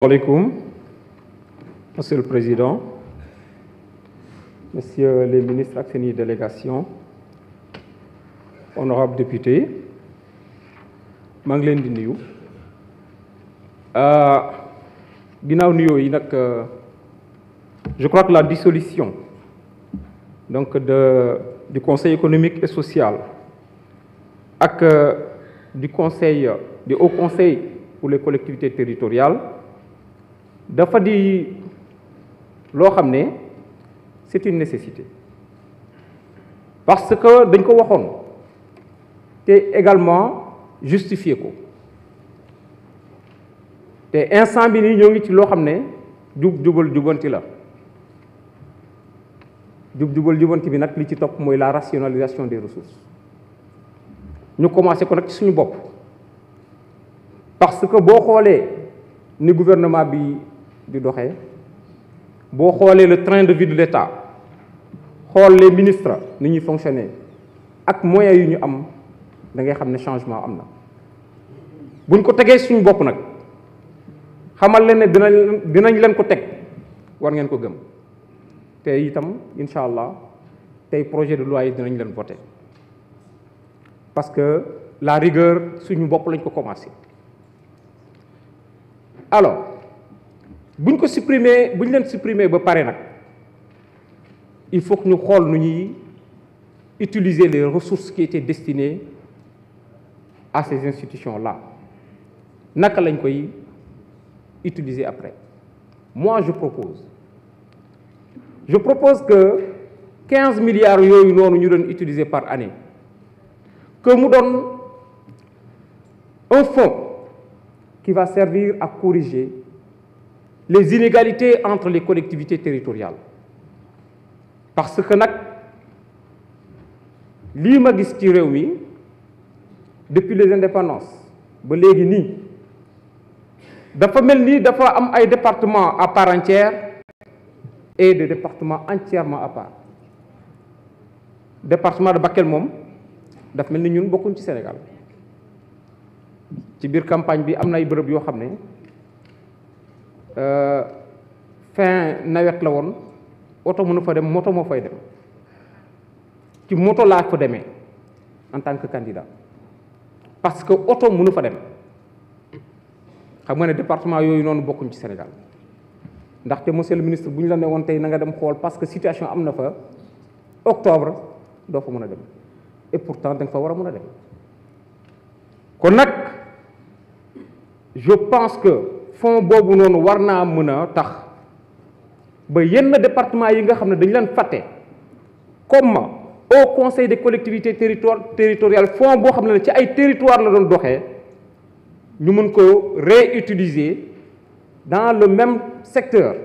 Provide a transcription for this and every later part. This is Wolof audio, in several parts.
Asalaamaaleykum, Monsieur le Président, Messieurs les ministres ak seeni délégation, honorables députés, maa ngi leen di nuyu. Ginnaaw nuyoo yi nag, je crois que la dissolution donc du Conseil économique et social ak du Haut Conseil pour les collectivités territoriales dafa di loo xam ne c'est une nécessité parce que dañ ko waxoon te également justifier ko te instant bi nii ñoo ngi ci loo xam ne jubal jubanti la jubal jubanti bi nag li ci topp mooy la rationalisation des ressources ñu commencé ko nag ci suñu bopp parce que boo xoolee ni gouvernement bi di doxee boo xoolee le train de vie de l'État xool les ministres ni ñuy fonctionner ak moyens yu ñu am da ngay xam ne changement am na buñ ko tegee suñu bopp nag xamal leen ne dinañ leen ko teg war ngeen ko gëm te itam incha allah tey projet de loi yi dinañ leen voter parce que la rigueur suñu bopp lañ ko commencé. Alors buñ ko supprimer buñ leen supprimer ba pare nag il faut que ñu xool nu ñuy utiliser les ressources qui étaient destinées à ces institutions-là naka lañ koy utiliser après. Moi je propose que 15 milliards yooyu noonu ñu doon utiliser par année que mu doon un fonds qui va servir à corriger les inégalités entre les collectivités territoriales parce que nag lii ma gis ci réew mi depuis les indépendances ba léegi nii dafa mel ni dafa am ay départements à part entière et des départements entièrement à part. Département de Bakel moom dafa mel ni ñun bokkuñ ci Sénégal ci biir campagne bi am na ay bërëb yoo xam ne fin nawet la woon oto mënu fa dem moto moo fay dem ci moto laa fa demee en tant que candidat parce que oto mënu fa dem xam nga ne département yooyu noonu bokkuñ ci Sénégal ndaxte monsieur le ministre bu ñu la ne woon tey na nga dem xool parce que situation am na fa octobre doo fa mën a dem et pourtant da nga fa war a mën a dem kon nag je pense que fonds boobu noonu war naa mën a tax ba yenn département yi nga xam ne dañu leen fàtte comme au conseil des collectivités territoriales fonds boo xam ne ci ay territoire la doon doxee ñu mën ko réutiliser dans le même secteur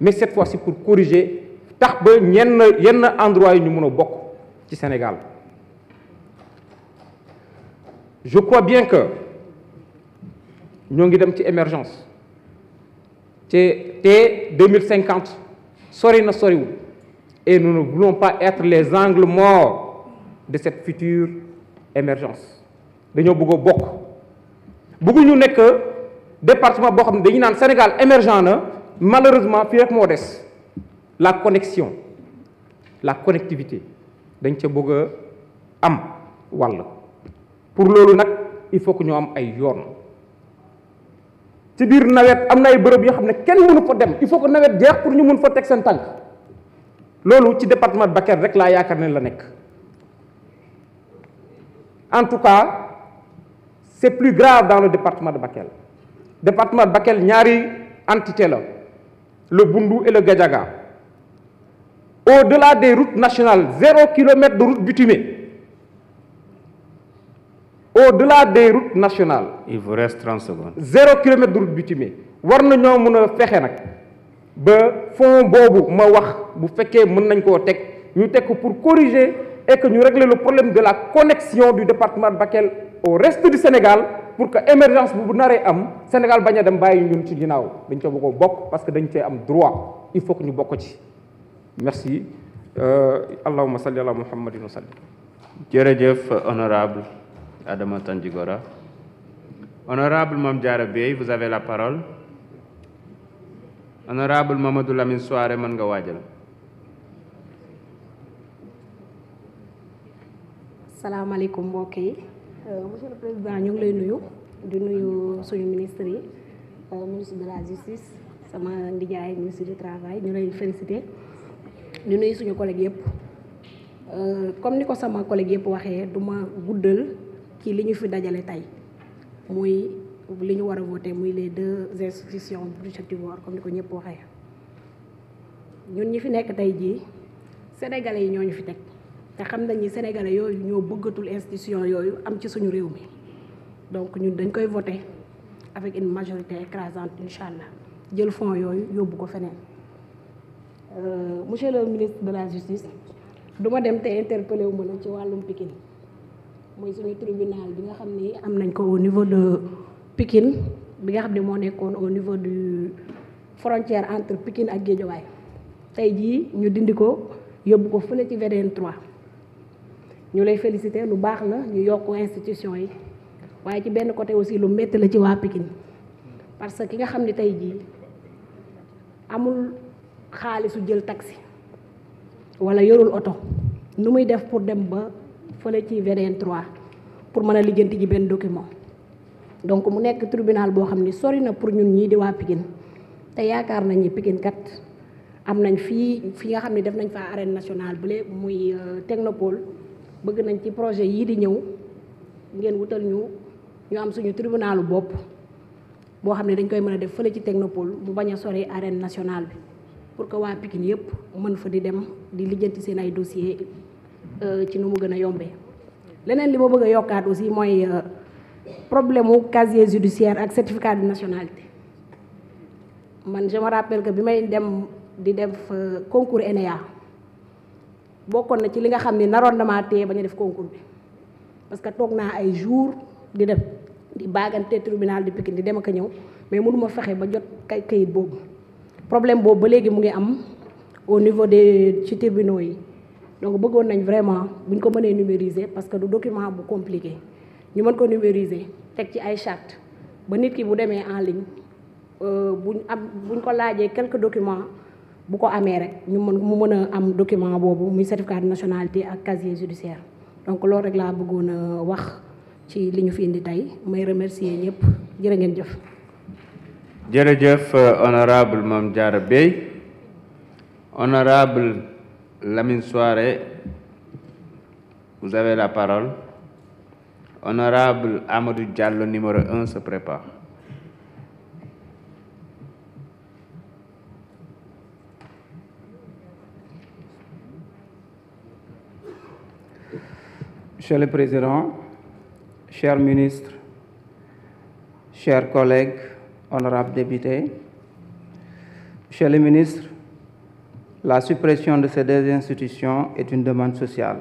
mais cette fois-ci pour corriger tax ba yenn endroit yi ñu mën a bokk ci Sénégal. Je crois bien que ñoo ngi dem ci émergence te 2050 sori na soriwul et nous ne voulons pas être les angles morts de cette future émergence dañoo bëgg a bokk bëgguñu nekk département boo xam ne dañu naan Sénégal émergent na malheureusement fii rek moo des la connexion la connectivité dañ ca bëgg a am wàll pour loolu nag il faut que ñu am ay yoon ci biir nawet am na ay bërëb yoo xam ne kenn mënu fa dem il faut que nawet jeex pour ñu mën fa teg seen tànk loolu ci département de Bakel rek laa yaakaar ne la nekk en tout cas c'est plus grave dans le département de Bakel. Département de Bakel ñaari entité la le Boundou et le Gadiaga au-delà des routes nationales 0 kilomètre de route bitumée. Au-delà des routes nationales. Il vous reste 30 secondes. 0 kilomètre de route bitumée war na ñoo mën a fexe nag ba fonds boobu ma wax bu fekkee mën nañ koo teg ñu teg ko pour corriger et que ñu régler le problème de la connexion du département de Bakel au reste du Sénégal pour que émergence bu naree am Sénégal bañ a dem bàyyi ñun ci ginnaaw dañ ca bëgg a bokk parce que dañ cee am droit il faut que ñu bokk ci merci allahumma salli ala muhammadin wa sallim. Jërëjëf honorable Adama Tandjigora. Honorable Mame Diarra Bèye, vous avez la parole. Honorable Mamadou Lamine Souaré, mën nga waajal. salaamaaleykum mbokk yi monsieur le président ñu ngi lay nuyu di nuyu suñu ministre yi ministre de la justice sama ndijaay ministre du travail ñu lay féliciter di nuyu suñu collègue yëpp comme ni ko sama collègue yëpp waxee du ma guddal ci li ñu fi dajale tey muy li ñu war a voter muy les deux institutions budgétivores comme ni ko ñëpp waxee ñun ñi fi nekk tey jii sénégalais yi ñoo ñu fi teg te xam nañ ni sénégalais yooyu ñoo bëggatul institution yooyu am ci suñu réew mi donc ñun dañ koy voter avec une majorité écrasante incha allah jël fonds yooyu yóbbu ko feneen monsieur le ministre de la justice du ma dem te interpellé wu ma la ci wàllum Pikine mooy suñu tribunal bi nga xam ni am nañ ko au niveau de Pikine bi nga xam ne moo nekkoon au niveau du frontière entre Pikine ak Guédiawaye tey jii ñu dindi ko yóbbu ko fële ci VDN 3 ñu lay féliciter lu baax la ñu yokk institution yi waaye ci benn côté aussi lu métti la ci waa Pikine parce que ki nga xam ne tey jii amul xaalisu jël taxi wala yorul oto nu muy def pour dem ba fële ci VDN 3 pour mën a lijjanti ji benn document donc mu nekk tribunal boo xam ni sori na pour ñun ñii di waa Pikine te yaakaar nañ ni Pikine kat am nañ fi nga xam ne def nañ fa arène nationale bële muy technopole bëgg nañ ci projet yii di ñëw ngeen wutal ñu am suñu tribunalu bopp boo xam ne dañ koy mën a def fële ci technopole mu bañ a sori arène nationale bi pour que waa Pikine yëpp mën fa di dem di lijjanti seen ay dossier ci nu mu gën a yombee. leneen li ma bëgg a yokkaat aussi mooy problème mu casier judiciaire ak certificat de nationalité man je me rappelle que bi may dem di def concours ENEA bokkoon na ci li nga xam ne naroon na maa téye ba ñu def concours bi parce que toog naa ay jours di def di baagante tribunal di Pikine di dem ak a ñëw mais mënuma fexe ba jot kayit boobu problème boobu ba léegi mu ngi am au niveau des ci tribunaux yi donc bëggoon nañ vraiment buñ ko mënee numériser parce que du document bu compliqué ñu mën ko numériser teg ci ay charte ba nit ki bu demee en ligne buñ ko laajee quelques documents bu ko amee rek mu mën a am document boobu muy certificat de nationalité ak casier judiciaire donc loolu rek laa bëggoon a wax ci li ñu fi indi tey may remercier ñëpp jërë ngeen jëf. jërëjëf honorable Mame Diarra Bèye. Honorable Lamine Souaré, vous avez la parole. Honorable Amadou Diallo, numéro 1, se prépare. Monsieur le Président, chers ministres, chers collègues, honorables députés, Monsieur le ministre, la suppression de ces deux institutions est une demande sociale.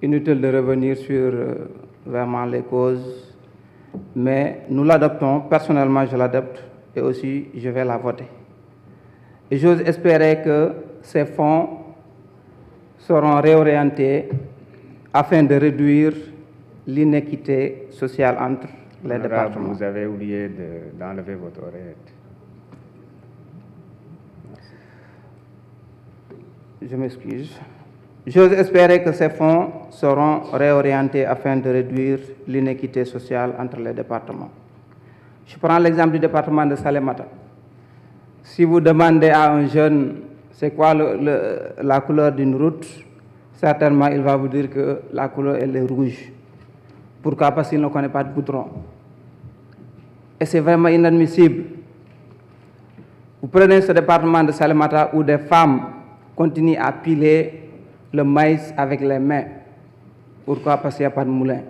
Inutile de revenir sur vraiment les causes, mais nous l'adoptons, personnellement je l'adopte et aussi je vais la voter. Et j'ose espérer que ces fonds seront réorientés afin de réduire l'inéquité sociale entre les départements. Vous avez oublié d'enlever votre oreillette. Je m'excuse. J'ose espérer que ces fonds seront réorientés afin de réduire l'inéquité sociale entre les départements. Je prends l'exemple du département de Salémata. Si vous demandez à un jeune c'est quoi la couleur d'une route, certainement il va vous dire que la couleur elle est rouge. Pourquoi? Parce qu'il ne connaît pas de goudron. Et c'est vraiment inadmissible. Vous prenez ce département de Salémata où des femmes continuent à piler le maïs avec les mains. Pourquoi? Parce qu'il n'y a pas de moulin.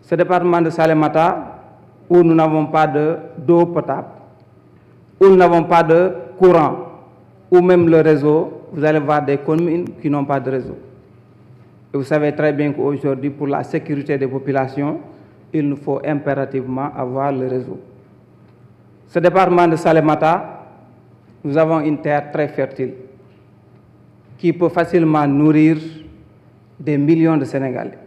Ce département de Salémata où nous n'avons pas d'eau potable, où nous n'avons pas de courant, ou même le réseau, vous allez voir des communes qui n'ont pas de réseau. Et vous savez très bien qu'aujourd'hui, pour la sécurité des populations, il nous faut impérativement avoir le réseau. Ce département de Salémata, nous avons une terre très fertile qui peut facilement nourrir des millions de Sénégalais.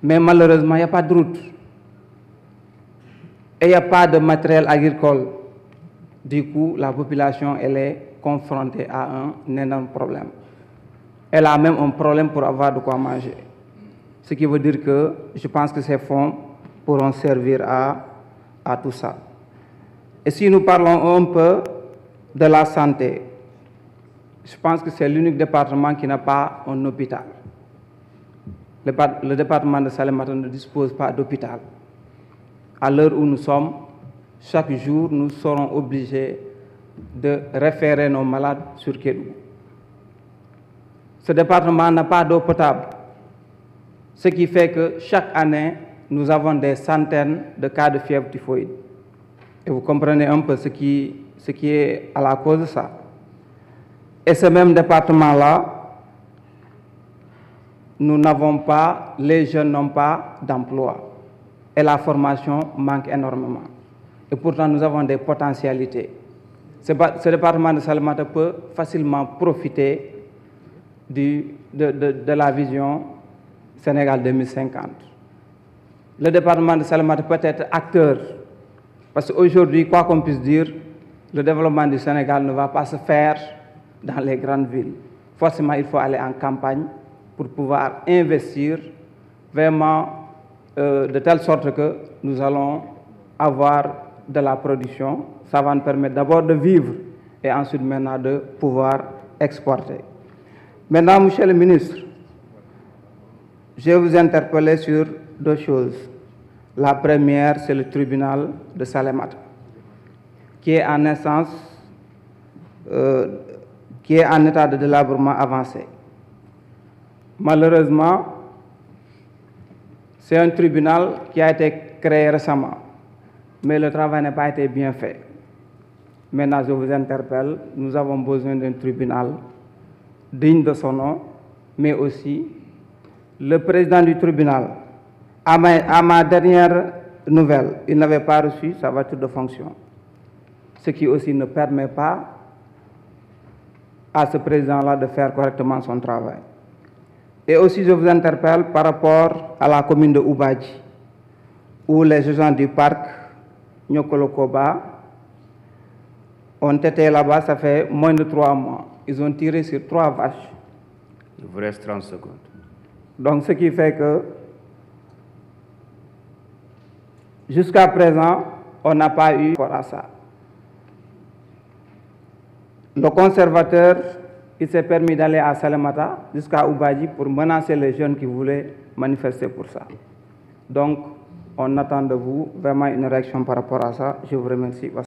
Mais malheureusement, il n'y a pas de route. Et il n'y a pas de matériel agricole. Du coup, la population, elle est confrontée à un énorme problème. Elle a même un problème pour avoir de quoi manger. Ce qui veut dire que je pense que ces fonds pourront servir à tout ça. Et si nous parlons un peu de la santé, je pense que c'est l'unique département qui n'a pas un hôpital. Le département de Salémata ne dispose pas d'hôpital. À l'heure où nous sommes, chaque jour, nous serons obligés de référer nos malades sur Kédougou. Ce département n'a pas d'eau potable, ce qui fait que chaque année, nous avons des centaines de cas de fièvre typhoïde. Et vous comprenez un peu ce qui est à la cause de ça. Et ce même département-là, nous n'avons pas, les jeunes n'ont pas d'emploi. Et la formation manque énormément. Et pourtant, nous avons des potentialités. Ce département de Salémata peut facilement profiter de la vision Sénégal 2050. Le département de Salémata peut être acteur. Parce qu'aujourd'hui, quoi qu'on puisse dire, le développement du Sénégal ne va pas se faire dans les grandes villes. Forcément, il faut aller en campagne pour pouvoir investir vraiment de telle sorte que nous allons avoir de la production. Ça va nous permettre d'abord de vivre et ensuite maintenant de pouvoir exporter. Maintenant, Monsieur le ministre, je vais vous interpeller sur deux choses. La première, c'est le tribunal de Salémata, qui est en essence, qui est en état de délabrement avancé. Malheureusement, c'est un tribunal qui a été créé récemment, mais le travail n'a pas été bien fait. Maintenant, je vous interpelle, nous avons besoin d'un tribunal digne de son nom, mais aussi le président du tribunal, à ma dernière nouvelle, il n'avait pas reçu sa voiture de fonction, ce qui aussi ne permet pas à ce président-là de faire correctement son travail. Et aussi, je vous interpelle par rapport à la commune de Oubadji, où les agents du parc Nyokolokoba ont été là-bas, ça fait moins de 3 mois. Ils ont tiré sur 3 vaches. Il vous reste 30 secondes. Donc, ce qui fait que, jusqu'à présent, on n'a pas eu rapport à ça. Le conservateur, il s'est permis d'aller à Salémata jusqu'à Oubadji pour menacer les jeunes qui voulaient manifester pour ça. Donc, on attend de vous vraiment une réaction par rapport à ça. Je vous remercie.